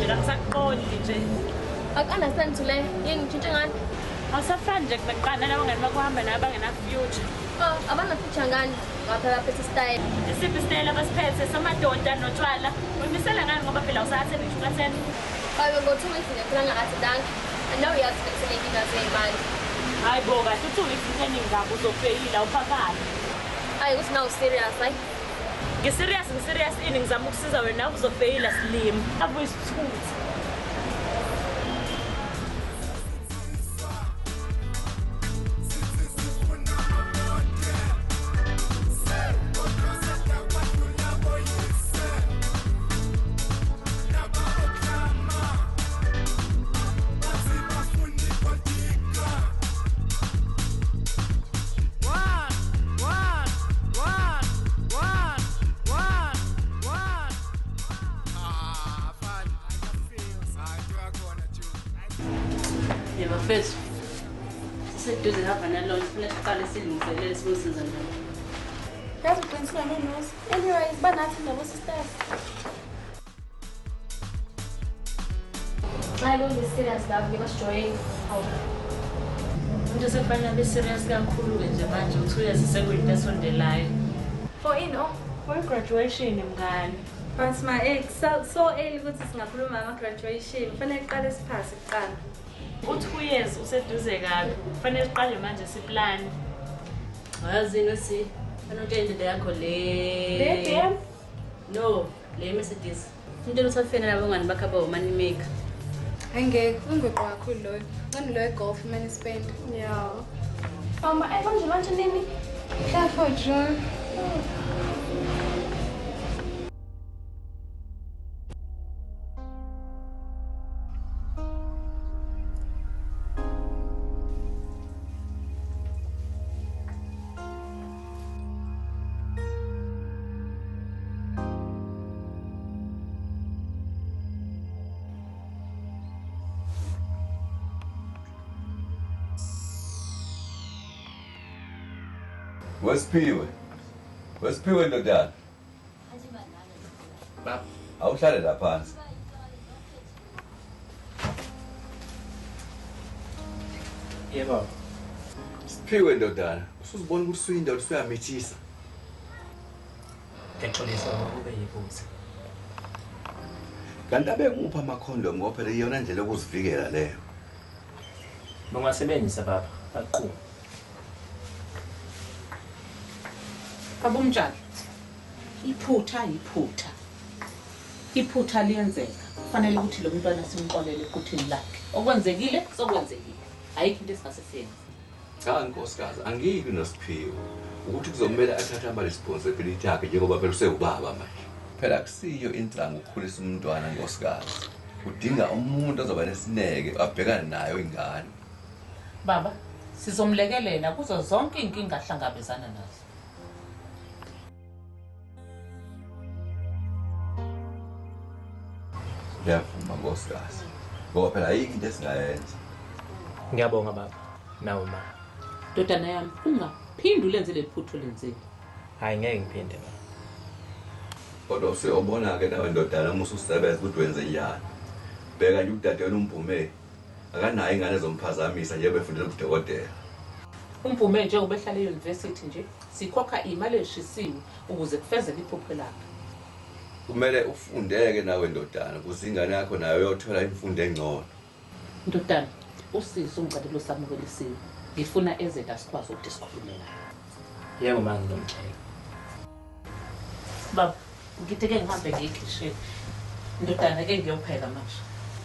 nje akusakuqondi nje. Aku-understand to le yini ngishintshe ngani? Awusafani nje kunakuqala nabangani bakuhamba nabangena-future. Abana-future ngani? Ngaphela baphethe style. Isiphi isitayela abasiphethe samadoda notshwala? Uyimisela ngani ngoba phela usatheni ngisho ukatheni? Ngo-2 weeks nje phela ngingakathidanga. And now uyazi sekuney'nkinga zey'mali. Hayi bo, kahle u-2 weeks eningi ngabo uzofeyila uphakade. Hayi ukuthi now serious hayi. Ngiserious ini ngizama ukusiza wena uzofeyila Slim. Abuye isithuthi. Bafethu siseduze hamba nalona sifuna siqale silungiselele sibusiza njalo. Yazi uqinisile nonosi. Anyways, banathi nabo sisters. Hayi lo serious love ngibasijoyini. Hawu. Into sekufanele abe serious kakhulu-ke nje manje uthi uyazisekulinto esondelayo. For ino? For i-graduation mngani. But my ex so early ukuthi singakhuluma ngama-graduation. Kufanele kuqale siphase kuqala. U2 years useduze kabi. Kufanele siqale manje siplane. Wazini si anontshela into yakho le. Le DM? No, le Mercedes. Into uthafena labangani bakhe money maker. Angeke ungweqwa kakhulu loyo. Ngani loyo golf man spend. Yeah. Manje nini? For June. Wesiphiwe ndodana. Baba. Awuhlale la phansi. Yebo baba. Siphiwe ndodana, usuzibona ukuthi usuyindoda usuyamithisa. Ngixolisa ukube yibuza. Kanti abekupha ama-condom ngoba phela iyona ndlela yokuzivikela leyo. Bangasebenzisa baba, baqhube. Abumtshali. Iphutha liyenzeka. Kufanele ukuthi lo mntwana simqolele ephutheni lakhe. Okwenzekile sokwenzekile. Ayikho into esingasesenzi. Cha nkosikazi, angiyi noSiphiwe. Ukuthi kuzomela athathe ama-responsibility yakhe njengoba phela usewubaba manje. Phela akusiyo inhlango ukukhulisa umntwana nkosikazi. Udinga umuntu ozoba nesineke abhekane nayo ingane. Baba, sizomlekelela kuzo zonke inkinga ahlangabezana nazo. Ngiyavuma nkosikazi. Ngoba phela ayikho into esingayenza. Ngiyabonga baba. Nawe ma. Ndodana yami, ungaphindi ulenze lephutho lenzeni. Hayi ngeke ngiphinde baba. Kodwa usuyobona-ke nawe ndodana uma ususebenza ukuthi wenze njani. Bheka nje udadewenu uMphume. Akanayo ingane ezomphazamisa nje befundela ubudokotela. Umphume njengoba ehlala e-university nje, sikhokha imali eshisiwe ukuze kufezeke iphupho lakhe. Kumele ufundeke nawe ndodana ukuze ingane yakho nayo yothola imfundo engcono. Ndodana, usizo umcadelo samukelisiwe. Ngifuna ezeda sikwazi ukuthi sikhulume naye. Yebo ma ngizomtshela. Baba, ngiteke ngihambe ngiyikhishile. Ndodana ke ngiyopheka manje.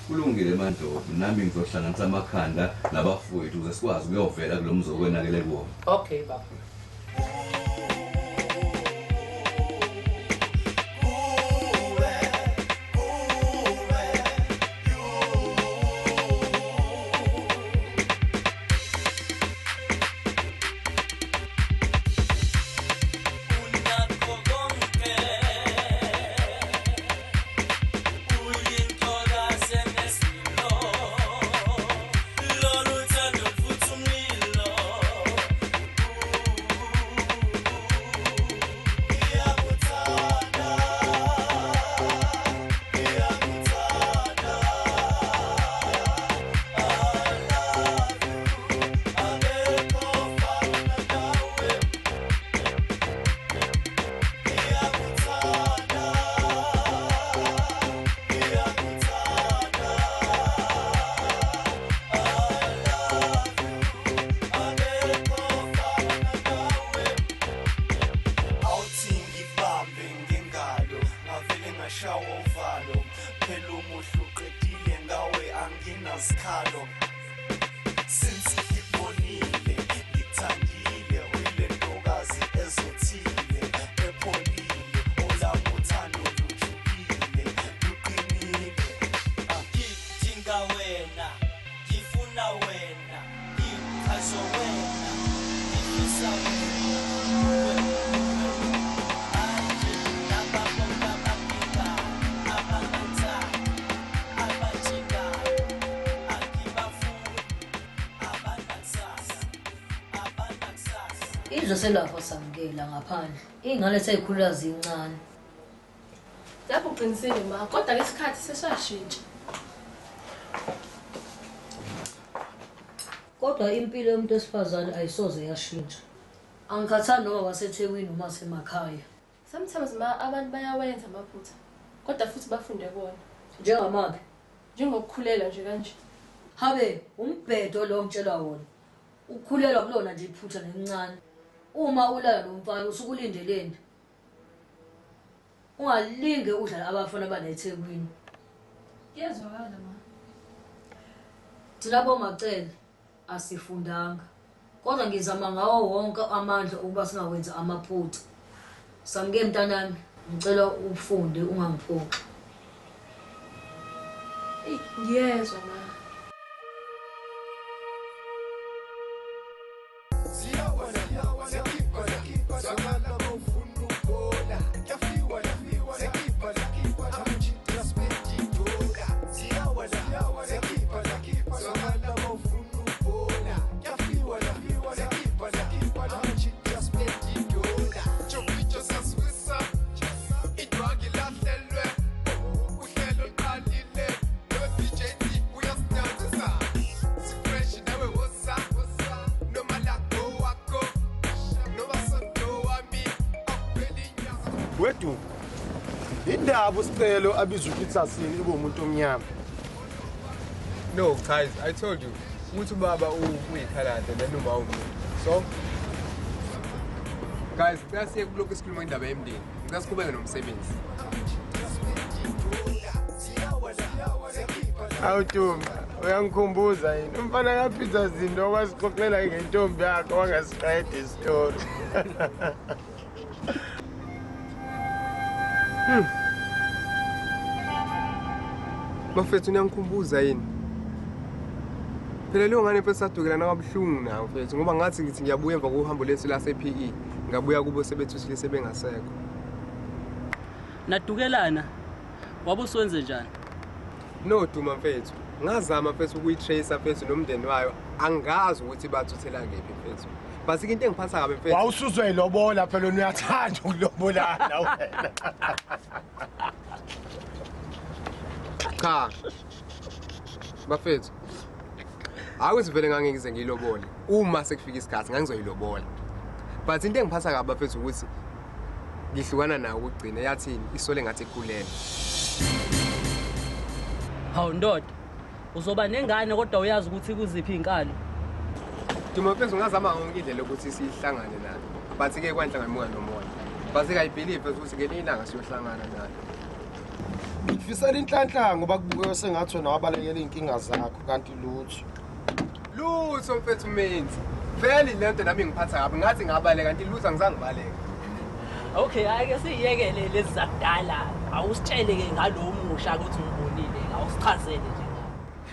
Kulungile mandoda, nami ngizohlanganisa amakhanda nabafowethu ukuze sikwazi ukuyovela kulo mzi okwenakele kuwona. Okay baba. Izwe selapho samukela ngaphandle. Ingane seyikhulula zincane. Lapho uqinisile ma, kodwa lesikhathi sesashintsha. Kodwa impilo yomuntu esifazane ayisoze yashintsha. Angikhathali noma waseThekwini noma semakhaya. Sometimes ma abantu bayawenza amaphutha. Kodwa futhi bafunde kuwona. Njengamaphi? Njengokukhulela nje kanje. Habe, umbhedo lo ngitshela wona. Ukukhulelwa kulona nje iphutha nelincane. Uma ulala nomfana usukulindeleni. Ungalinge udlala abafana baneThekwini. Kuyezwakala ma. Thina bomacele asifundanga. Kodwa ngizama ngawo wonke amandla ukuba singawenza amaphutha. Samke mntanami, ngicela ufunde ungangiphoxi. Ngiyezwa ma. Wedu indaba usicelo abizwa ukuthi asini ibe umuntu omnyama. No guys, I told you ukuthi ubaba uyikhalade nenoma umuntu. So guys, bese kuloko isikhuluma indaba yemndeni. Ngasiqhubeke nomsebenzi. Awuthuma uyangikhumbuza yini umfana kaPeter Zindo wasixoxela ngentombi yakhe wangasiqeda istory. Mafethu niyangikhumbuza yini? Phela leyo ngane mfethu sadukela nakabuhlungu nawo mfethu ngoba ngathi ngithi ngiyabuya emva kohambo lethu la sePE ngabuya kubo sebethuthile sebengasekho. Nadukelana wabusenze njani? No Duma mfethu. Ngazama mfethu ukuyitrace mfethu nomndeni wayo angazi ukuthi bathuthela kephi mfethu. Basi into engiphatha kabe mfethu. Wawusuzwe ilobola phela uyathanda ukulobolana wena. Cha. Bafethu. Akuthi vele ngangize ngilobole. Uma sekufika isikhathi ngangizoyilobola. But into engiphatha kabi bafethu ukuthi ngihlukana nayo ukugcina yathini isole ngathi ikhulele. Hawu ndoda. Uzoba nengane kodwa uyazi ukuthi kuziphi inkalo. Duma mfethu ngazama ngonke indlela ukuthi sihlangane nayo. But ke kwanhlangana moya nomoya. Base kayibelieve ukuthi ngelinye ilanga siyohlangana nayo. Ngifisela inhlanhla ngoba kubuke sengathi wena wabalekela inkinga zakho kanti lutho. Lutho mfethu menzi. Vele lento nami ngiphatha kabi ngathi ngabaleka kanti lutho angizangibaleka. Okay, ake siyekele lezi zakudala. Awusitshele ke ngalomusha ukuthi ngibonile, awusichazele nje.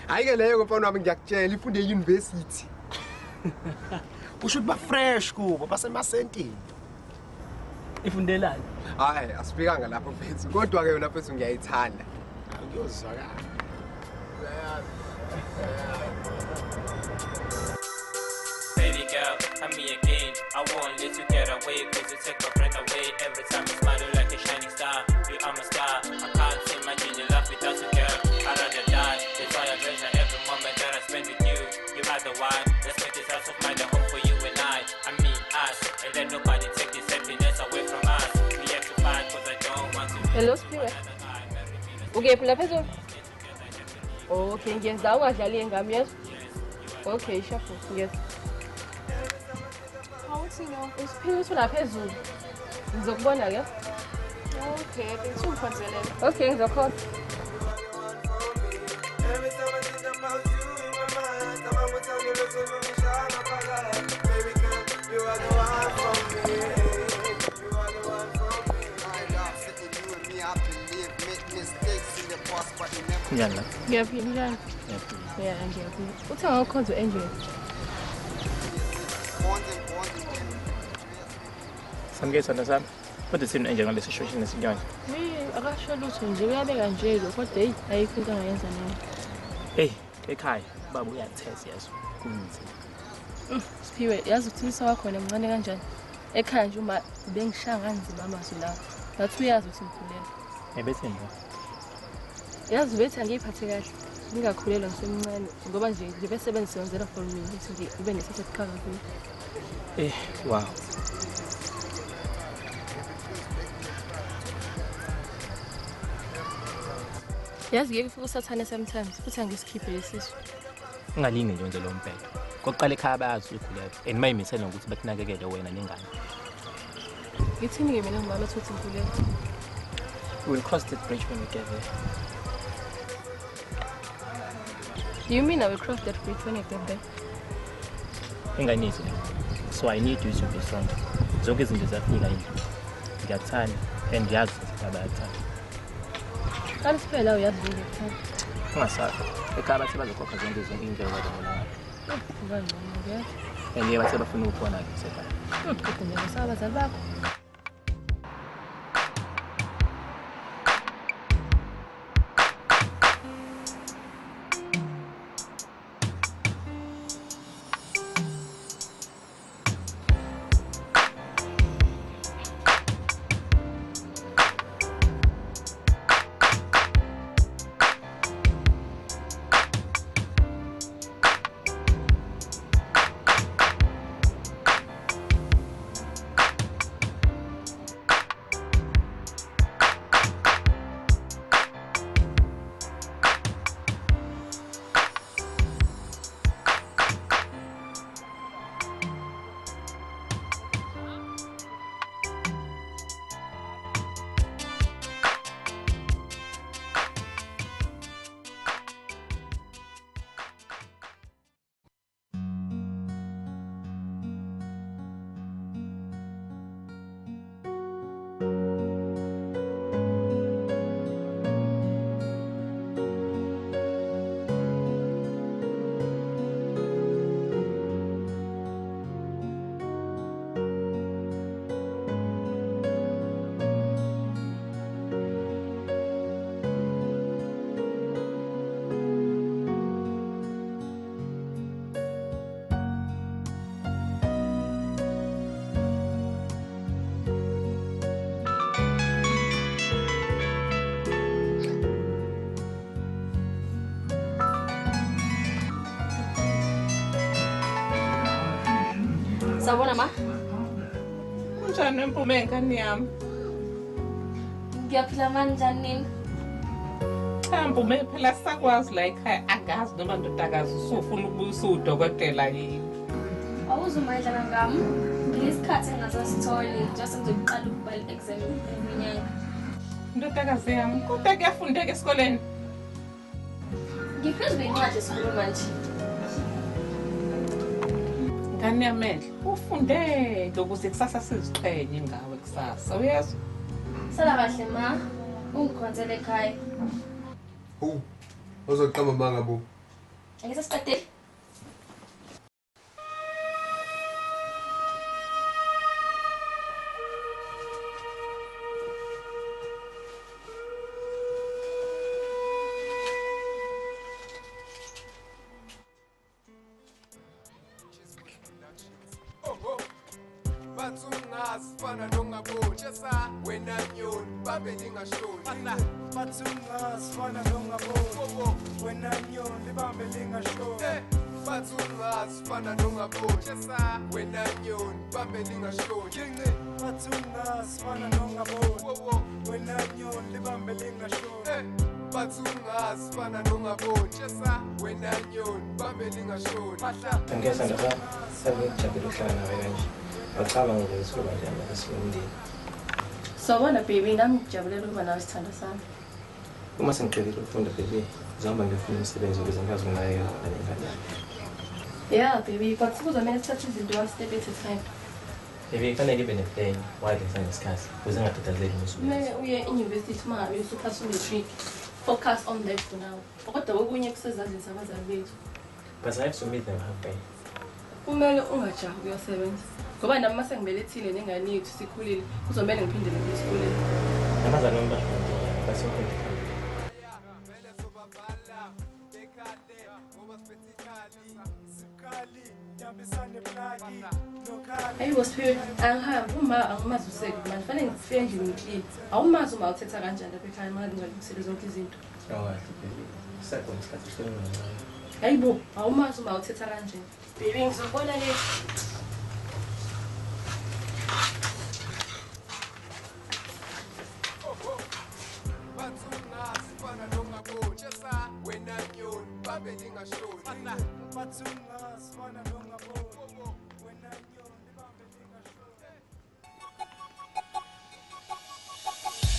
Hayike leyo mfana wami ngiyakutshela ifunde e-university. Usho ba fresh kubo basemasentini. Ifundelani? Hayi, asifikanga lapho mfethu. Kodwa ke yona mfethu ngiyayithanda. Ngiyozwakala. Baby girl, I'm me again. I won't let you get away, cause you take my breath away. Every time you smile, you're like a shining star. You are my star. I can't imagine your life without you, girl. I'd rather die. That's why I treasure every moment that I spend with you. You are the one. Let's make this house of mine a home for you and I mean us. And let nobody take this happiness away from us. We have to fight, cause I don't want to. Hello, Spirit. Okay, phela phezulu. Okay, ngiyenza ungadlali ngami yes. Okay, shafu, yes. Awuthini? Usiphila uthula phezulu. Ngizokubona ke. Okay, bengizokukhonzelela. Okay, ngizokhona. Njani la? Ngiyaphila njani? Yeah, ngiyaphila. Uthenga ukhonzo enjoy. Samukela sami. Kodwa thina nje ngale situation esinyanya. Akasho lutho nje uyabeka nje lo kodwa hey ayikho into angayenza nawe. Hey, ekhaya baba uyathesa yazo. Kunzima. Siphiwe, yazi ukuthisa wakhona mncane kanjani. Ekhaya nje uma bengishaya kanzima amazwi lawo. Ngathi uyazi ukuthi ngikhulela. Ebese nje. Yazi bethi angiyiphathe kahle. Ngingakhulelwa ngisemncane ngoba nje besebenzisa wenzela for mina ukuthi nje ube nesesiqhaka kuyo. Wow. Yazi ngeke ufike usathane sometimes futhi angisikhiphe lesisu. Ungalingi nje wenze lo mpela. Kokuqala ekhaya bayazi ukukhulelwa and mayimisela ngokuthi bakunakekele wena nengane. Ngithini ke mina ngibala ukuthi ngikhulela. We'll cross that bridge when we get there. Do you mean I will cross that bridge when I get there? Enganithi. So I need you to be strong. Zonke izinto ziyafika yini. Ngiyakuthanda and ngiyazi ukuthi bayakuthanda. Kanti siphela uyazi ngikuthanda. Ungasakho. Ekhaya bathi bazokhokha zonke indlela zabona. Ngani ngeke. Ngeke bathi bafuna ukubona ke sekhaya. Kodwa nje ngisaba abazali bakho. Sawubona ma. Unjani empuma engane yami? Ngiyaphila kanjani nini? Cha mpuma phela sakwazi la ekhaya angazi noma ndodakazi usufuna ukubusa udokotela yini. Awuzumayela ngami. Ngilesikhathi engasasitholi just ngizoqala ukubhala exam eminyaka. Ndodakazi yami kodwa kuyafundeka esikoleni. Ngiphezu kwencwadi esikhulu manje. Ngane yamehlo ufundele ukuze kusasa siziqhenye ngawe kusasa uyezwa? Sala kahle ma. Ungikhonzele ekhaya. Uzoqamba manga bo. Ngisasiqedile. Fana nongaboni chesa wena nyoni babe lingashoni bathungas fana nongaboni wena nyoni babe lingashoni bathungas fana nongaboni chesa wena nyoni babe lingashoni bathungas fana nongaboni wena nyoni babe lingashoni bathungas fana nongaboni chesa wena nyoni babe lingashoni Ngiyasanda ba sabujabula ukuhlala nawe kanje. Wacabanga nje ukuthi kuba njani asilindile. Sawubona baby, nami ngijabulela ukuba nawe sithando sami. Uma sengiqedile ukufunda baby, ngizahamba ngiyofuna umsebenzi ukuze ngikwazi ukunakekela nengane yami. Yeah baby, but kuzomela sithathe izinto one step at a time. Baby, kufanele ibe neplan while ngisanesikhathi ukuze ngingadidazeli umusuku. Kumele uye e-university uma ngabe usuphasa u-matric. Focus on that for now. Kodwa okunye kusezandleni zabazali bethu. But I have to meet them halfway. Kumele ungajahi ukuyosebenza. Ngoba nami mase ngibelethile nengane yethu sikhulile, kuzomela ngiphindele esikoleni. Abazali bami basekhona. Hayibo Spirit, angihambi uma angimazi useke manje fanele ngifike endlini ngiklini. Awumazi uma uthetha kanjani lapha ekhaya manje ngizolungisela zonke izinto. Sekhona isikhathi sokusebenza. Hayibo, awumazi uma uthetha kanjani. Baby ngizobona ke.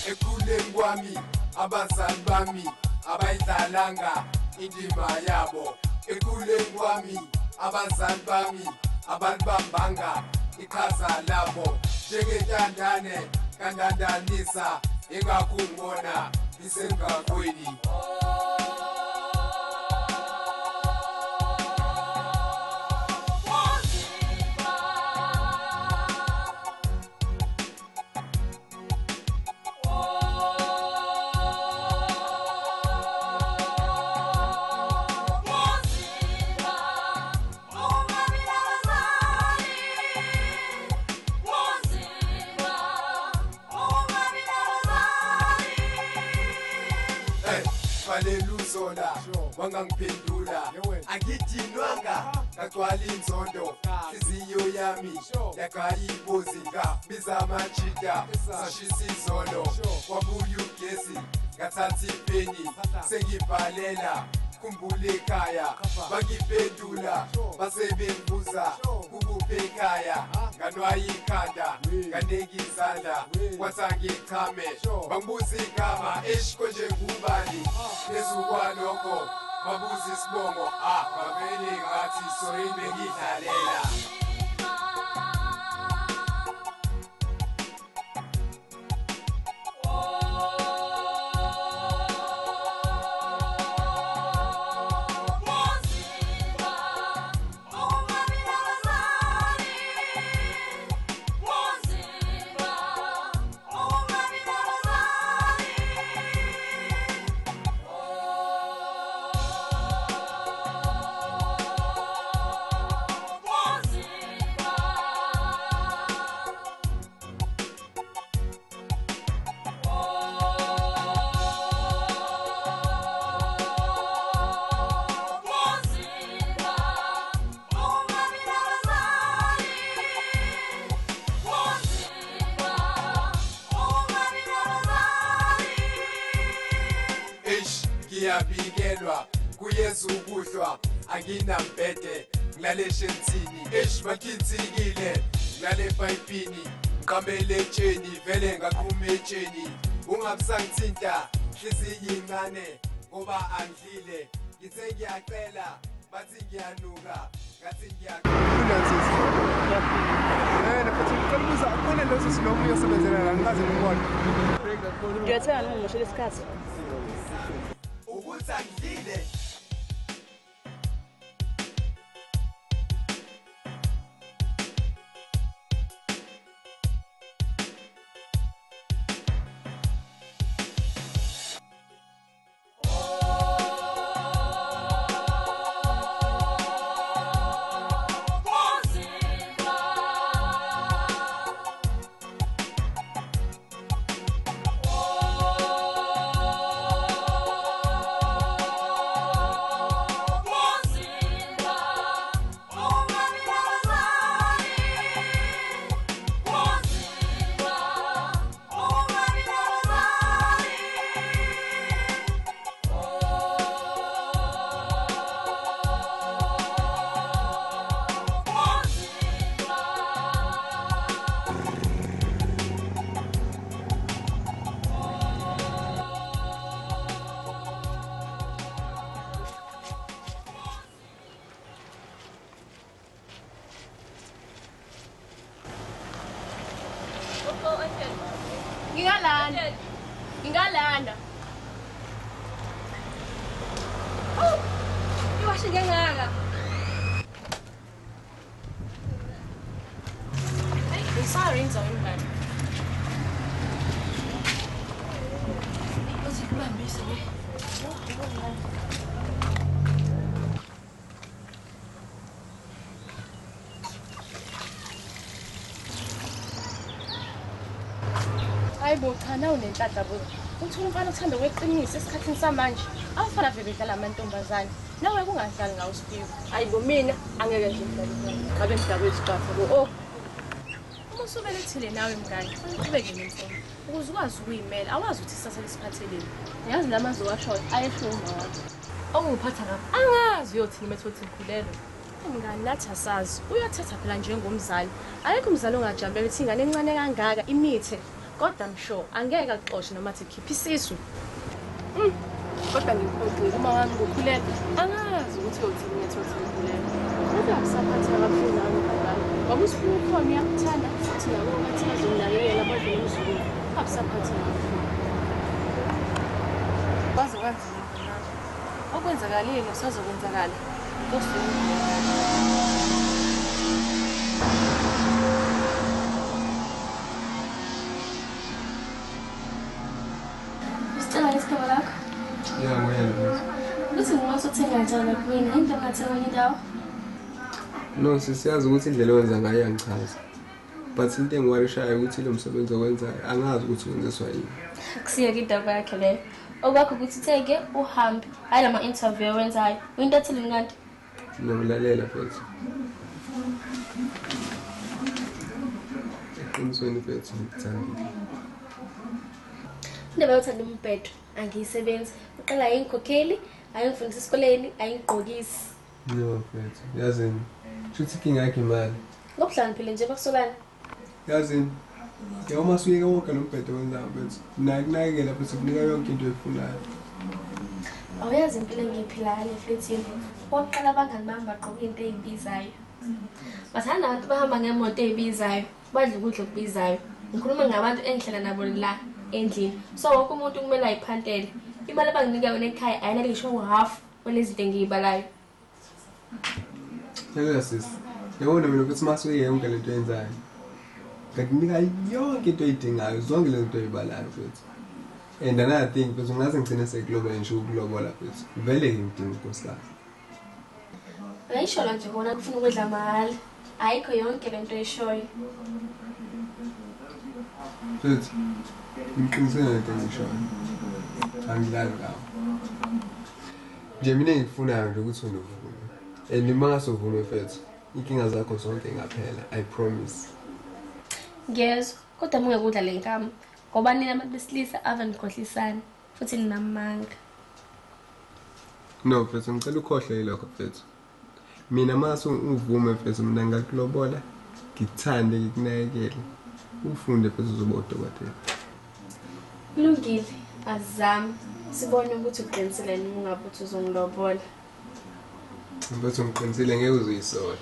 Ekuleni kwami abazali bami abayidlalanga indima yabo. Ekuleni kwami abazali bami abalibambanga iqhaza labo. Njengentandane kandandanisa engakungona isengakweni. Wangangiphendula angidinwanga ngagcwala inzondo inhliziyo yami yakayibuzika biza amajita sashisa izolo kwabuya ugesi ngathatha ipeni sengibhalela khumbula ekhaya bangiphendula basebengibuza kukuphi ekhaya nganwaya ikhanda nganeka izandla kwathi angichame bangibuza igama konje ngubani phezu kwalokho babuza isibongo babele ngathi sorry bengidlalela. Ngiyabikelwa kuyezu ukuhlwa anginambhede ngilale shentini bakhithikile ngilale epayipini ngiqamele etsheni vele ngaqhuma etsheni ungabusangithinta inhliziyo incane ngoba angidlile ngithe ngiyacela bathi ngiyanuka ngathi Ngiyathanda ngingomoshela isikhathi. Ukuthi angidlile Ngingalanda. Oh! Iwashe ngengaka. Hey, sorry, ngizawini bani. Uzikubambise ke. Hayibo cha nawu nenhlanhla bo. Uthola umfana uthanda ukweqinisa esikhathini samanje. Awufana vele bedlala amantombazane. Nawe kungadlali ngawo Siphiwe. Hayibo mina angeke nje ngidlale. Ngabe ngidabwe isiqafa bo. Oh. Uma usubelethile nawe mngani, uqhubeke nemfundo. Ukuze ukwazi ukuyimela, awazi ukuthi isasa lesiphatheleni. Yazi lamazwi washoyo ayesho uma wakho. Onguphatha kabi. Angazi uyothini methothi ngikhulelwe. Mngani nathi asazi. Uyothatha phela njengomzali. Ayikho umzali ongajabulela ukuthi ingane encane kangaka imithe. Kodwa msho angeke akuxoxe noma athi khipha isisu. Kodwa ngikuphoqile uma wami ngokhulelwe. Angazi ukuthi uyothini methothi ngikhulelwe. Kodwa kusaphatha kabuhlungu nami ngabani. Wabusiphuma ukhona uyakuthanda futhi nawe ungathi bazonakekela badle emzulwini. Akusaphatha kabuhlungu. Kwaze kwanzima ngami. Okwenzakalile nosazokwenzakala. Isicela isikhathi lakho. Yeah, nguyena. Uthi ngingase uthenga njani kuwena? Into engathenga kwenye indawo? No, sisiyazi ukuthi indlela owenza ngayo iyangichaza. But into engiwarishayo ukuthi lo msebenzi owenzayo angazi ukuthi wenziswa yini. Kusiyeke indaba yakhe leyo. Okwakho ukuthi utheke uhambe. Hayi lama interview owenzayo. Uyinto ethile kanti? Nokulalela futhi. Eqinisweni futhi ngithanda. Indaba yothanda umbhedo angiyisebenzi. Uqala yingikhokheli, ayingifundisa esikoleni, ayingigqokisi. No futhi. Yazini. Shuthi inkinga yakhe imali. Ngokuhlaniphile nje bakusolana. Yazini. Uma suyeka wonke lo mbhedo wenzayo futhi. Nakunakekela futhi kunika yonke into oyifunayo. Awuyazi impilo engiyiphilayo eflethini. Oqala abangani bami bagqoka into ezibizayo. Bathanda abantu bahamba ngemoto ezibizayo, badla ukudla okubizayo. Ngikhuluma ngabantu engihlala nabo la endlini. So wonke umuntu kumele ayiphantele. Imali abanginika yona ekhaya ayinele ngisho half walezi zinto engiyibalayo. Yebo sis. Yabona mina ukuthi masuye yonke lento yenzayo. Ngakunika yonke into oyidingayo, zonke lezi zinto oyibalayo futhi. And another thing, because ungaze ngicine sekulobola ngisho ukulobola futhi. Vele ngidinga unkosikazi. Ayisho la nje kona kufuna ukudla mahhala. Ayikho yonke lento eshoyo. Futhi ngiqinisile lento engishoyo. Angilali ngawo. Nje mina ngifunayo nje ukuthi unovume. And uma ngasovume futhi, inkinga zakho zonke ngaphela. I promise. Ngiyezwa, kodwa mungekudla le nkama. Ngoba nina abantu besilisa abanikhohlisana futhi ninamanga. No, futhi ngicela ukhohle lokho futhi. Mina mase uvume futhi mina ngakulobola, ngikuthande ngikunakekele. Ufunde futhi uzoba udokotela. Kulungile, azami. Sibone ukuthi uqinisile nini ungabe uthi uzongilobola. Mfethu ngiqinisile ngeke uzoyisola.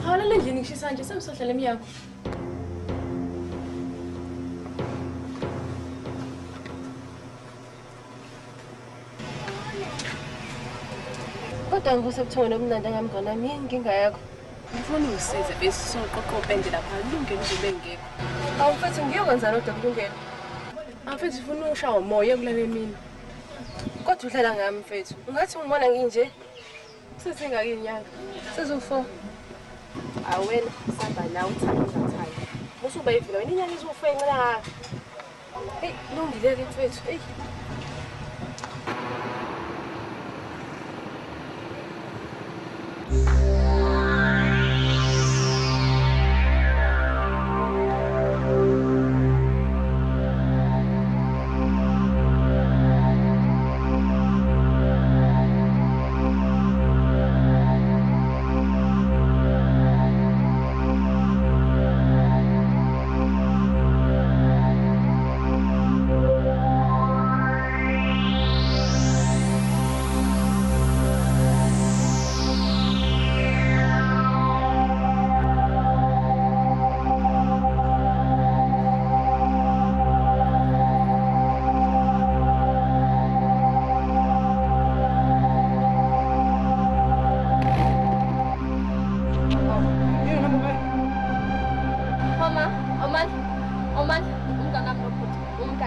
Hawala endlini ngishisa nje semsohlala emiyako. Kodwa ngivuse buthongo nobumnandi angamngona nami inkinga yakho. Ngifuna ungisize bese soqoqo pende lapha kulungile uzobe ngekho. Awu mfethu ngiyokwenza kodwa kulungile. Mfethu ufuna ukushawa umoya kulale mina. Kodwa uhlala ngami mfethu. Ungathi ungibona nginje? Sesingaki inyanga. Sezo4. Awena samba la uthanda ungathanda. Musuba ivila wena inyanga izofenqa la. Hey, lungile ke mfethu. Hey.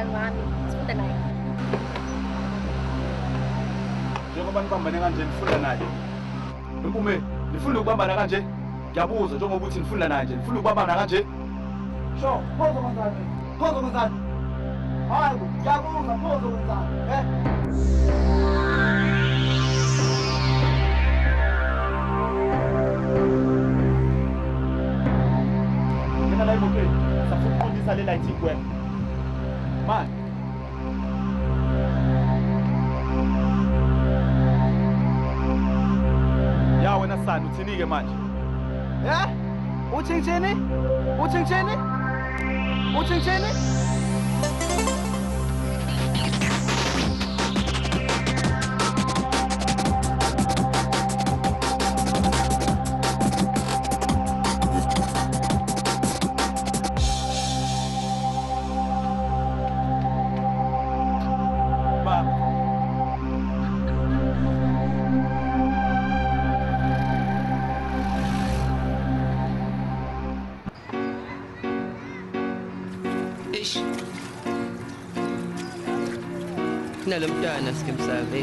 umngani wami sifunda naye. Njengoba nibambane kanje nifunda naye. Impumela, nifunda ukubambana kanje? Ngiyabuza njengoba uthi nifunda naye nje, nifunda ukubambana kanje? Sho, phozo kwenzani? Phozo kwenzani? Hayi, ngiyabuza phozo kwenzani? Ngena la imotweni, safuna ukufundisa le light kuwe. Man. Ya wena sana uthini-ke manje? Uthini? Uthini? Uthini? Nalomntwana sikimsabe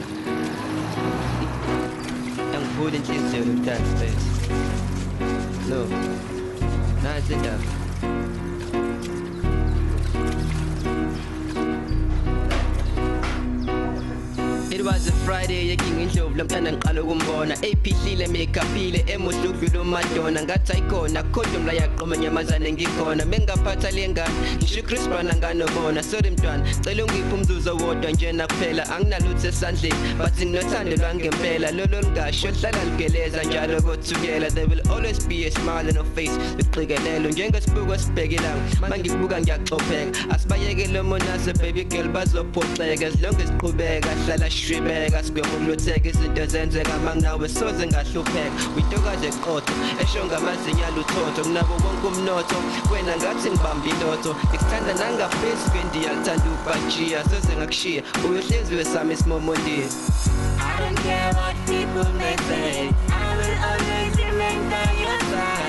angivuli inhliziyo lomntwana space no nansi indaba It was a Friday yeking indlovu lomntana ngiqala ukumbona ephihlile mekaphile emuhle ukudlula umadonna ngathi ayikhona kodwa mla yaqoma nyamazane ngikhona bengaphatha lengane ngisho Christmas anganobona sorry mntwana cela ungiphe umzuzu wodwa njena kuphela anginalutho esandleni but nginothando lwangempela lolo lingasho hlala ligeleza njalo kothukela there will always be a smile on your face liqikelelo njengesibuko sibhekilanga mangibuka ngiyaxopheka asibayeke lo monase baby girl bazophoxeka as long as siqhubeka hlala shwibeka sikuyomulutheka izinto zenzeka manginawe soze ngahlupheka uyitoka nje qotho esho ngamazinya luthotho kunabo bonke umnotho wena ngathi ngibamba inotho ngikuthanda nangaphezulu kwendiyalithanda ubhajiya soze ngakushiya uyohlezi wesami isimomondiya I don't care what people may say, I will always remain by your side.